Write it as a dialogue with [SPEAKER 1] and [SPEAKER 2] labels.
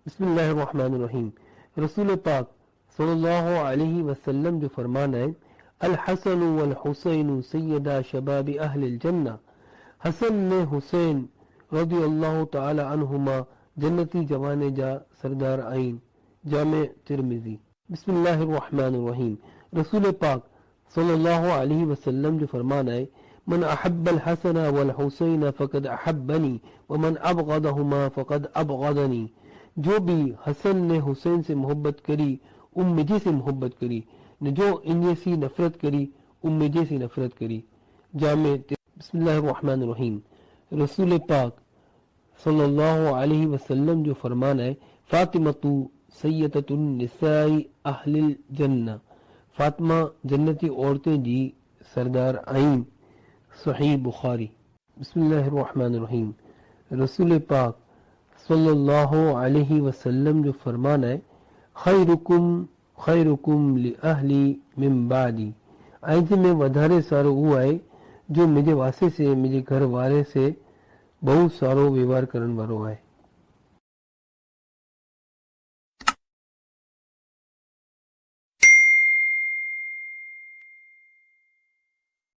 [SPEAKER 1] بسم اللہ الرحمن الرحیم۔ رسول پاک صلی اللہ علیہ وسلم جو فرمان ہے، الحسن والحسین سیدہ شباب اہل الجنہ، حسن نے حسین رضی اللہ تعالی عنہما جنتی جوان جا سردار آئین، جامع ترمذی۔ بسم اللہ الرحمن الرحیم۔ رسول پاک صلی اللہ علیہ وسلم جو فرمان ہے، من احب الحسن والحسین فقد احبنی ومن ابغضہما فقد ابغضنی، جو بھی حسن نے حسین سے محبت کری ام مجھے سے محبت کری، نے جو انجے سی نفرت کری ام مجھے سے نفرت کری، جامع۔ بسم اللہ الرحمن الرحیم۔ رسول پاک صلی اللہ علیہ وسلم جو فرمان ہے، فاطمۃ سیدۃ النساء اہل الجنہ، فاطمہ جنتی عورتیں جی سردار آئین، صحیح بخاری۔ بسم اللہ الرحمن الرحیم۔ رسول پاک صلی اللہ علیہ وسلم جو فرمان ہے، خیرکم خیرکم لأہلی من بعدی، آئندہ میں وڈھارے سارو وہ ہے جو مجھے واسطے سے مجھے گھر والے سے بہت سارو ویوہار کرن وارو ہے۔